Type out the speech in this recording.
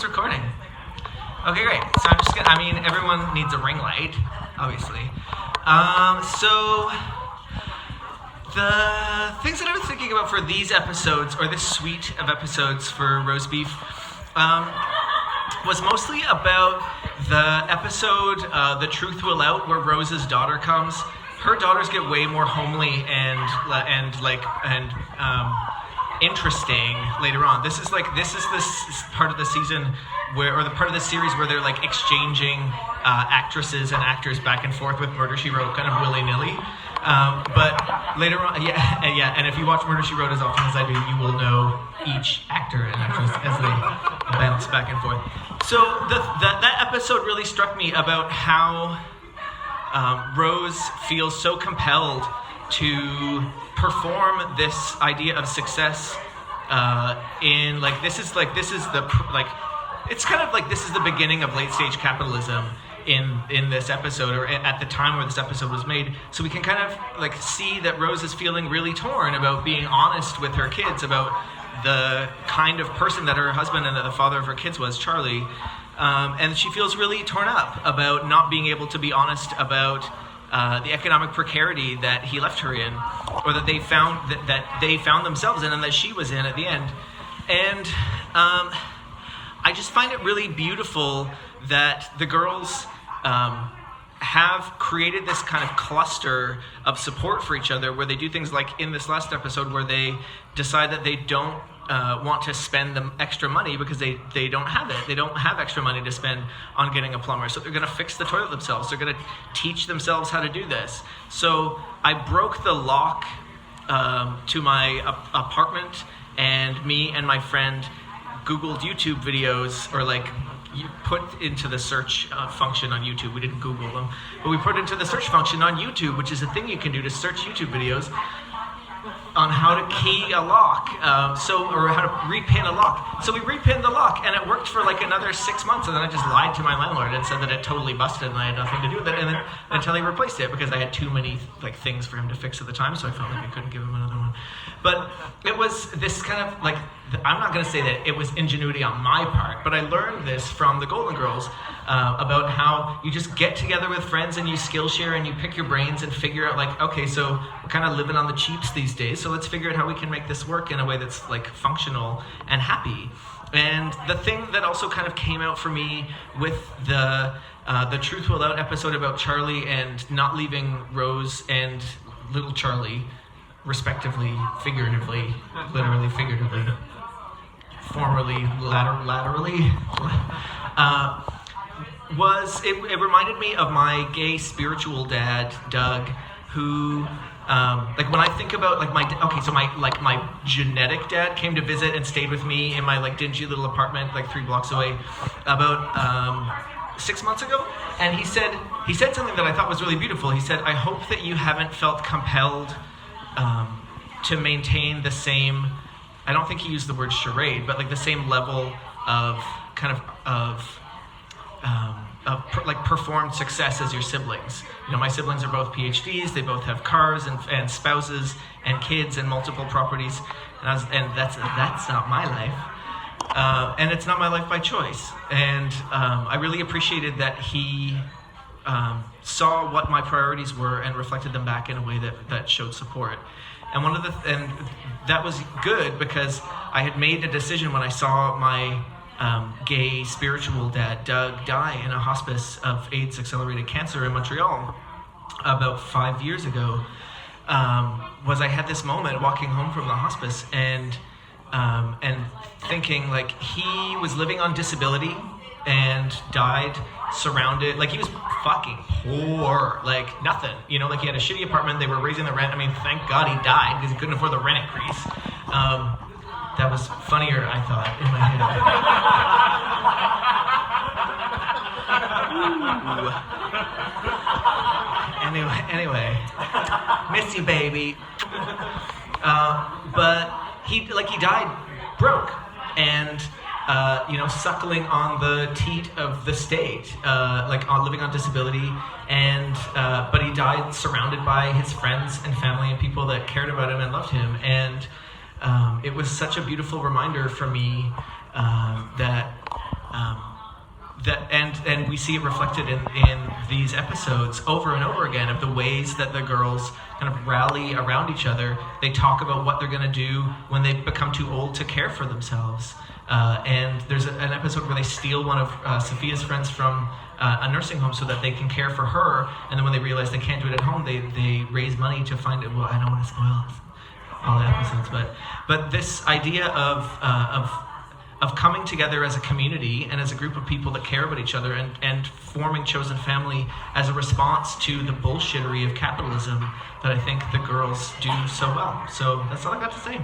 it's recording. Okay, great. So I'm just gonna, everyone needs a ring light, obviously. So the things that I was thinking about for these episodes, or this suite of episodes for Rose Beef, was mostly about the episode, The Truth Will Out, where Rose's daughter comes. Her daughters get way more homely and interesting later on. This is this part of the season or the part of the series where they're like exchanging actresses and actors back and forth with Murder, She Wrote kind of willy-nilly. But later on, and if you watch Murder, She Wrote as often as I do, you will know each actor and actress as they bounce back and forth. So that episode really struck me about how Rose feels so compelled to perform this idea of success this is the beginning of late stage capitalism in this episode, or at the time where this episode was made. So we can kind of like see that Rose is feeling really torn about being honest with her kids about the kind of person that her husband and the father of her kids was, Charlie. And she feels really torn up about not being able to be honest about the economic precarity that he left her in, or that they found themselves in, and that she was in at the end. And I just find it really beautiful that the girls have created this kind of cluster of support for each other, where they do things like in this last episode where they decide that they don't want to spend the extra money because they don't have it. They don't have extra money to spend on getting a plumber. So they're going to fix the toilet themselves. They're going to teach themselves how to do this. So I broke the lock to my apartment, and me and my friend Googled YouTube videos, or you put into the search function on YouTube. We didn't Google them, but we put into the search function on YouTube, which is a thing you can do to search YouTube videos, on how to key a lock, or how to repin a lock. So we repinned the lock, and it worked for another 6 months, and then I just lied to my landlord and said that it totally busted and I had nothing to do with it, and then until he replaced it, because I had too many things for him to fix at the time, so I felt like I couldn't give him another one. But it was this kind of I'm not going to say that it was ingenuity on my part, but I learned this from the Golden Girls about how you just get together with friends and you Skillshare and you pick your brains and figure out okay, so we're kind of living on the cheaps these days, so let's figure out how we can make this work in a way that's functional and happy. And the thing that also kind of came out for me with the Truth Will Out episode about Charlie and not leaving Rose and little Charlie, respectively, figuratively, literally, figuratively, formerly, laterally, was it reminded me of my gay spiritual dad, Doug, who when I think about my genetic dad came to visit and stayed with me in my dingy little apartment 3 blocks away about 6 months ago, and he said something that I thought was really beautiful. He said, "I hope that you haven't felt compelled to maintain the same," I don't think he used the word charade, but the same level of performed success as your siblings. My siblings are both PhDs. They both have cars and spouses and kids and multiple properties, and that's not my life, and it's not my life by choice. And I really appreciated that he saw what my priorities were and reflected them back in a way that showed support. And and that was good, because I had made a decision when I saw my gay spiritual dad, Doug, die in a hospice of AIDS accelerated cancer in Montreal about 5 years ago. I had this moment walking home from the hospice and thinking he was living on disability and died surrounded, he was fucking poor, nothing, he had a shitty apartment, they were raising the rent. Thank God he died, because he couldn't afford the rent increase. That was funnier, I thought, in my head. Anyway, miss you, baby. But he died broke, and suckling on the teat of the state, living on disability, and but he died surrounded by his friends and family and people that cared about him and loved him, and it was such a beautiful reminder for me that and we see it reflected in these episodes over and over again, of the ways that the girls kind of rally around each other. They talk about what they're going to do when they become too old to care for themselves. And there's an episode where they steal one of Sophia's friends from a nursing home so that they can care for her. And then when they realize they can't do it at home, they raise money to find it. Well, I don't want to spoil all the episodes, but this idea of coming together as a community and as a group of people that care about each other, and forming chosen family as a response to the bullshittery of capitalism that I think the girls do so well. So that's all I got to say.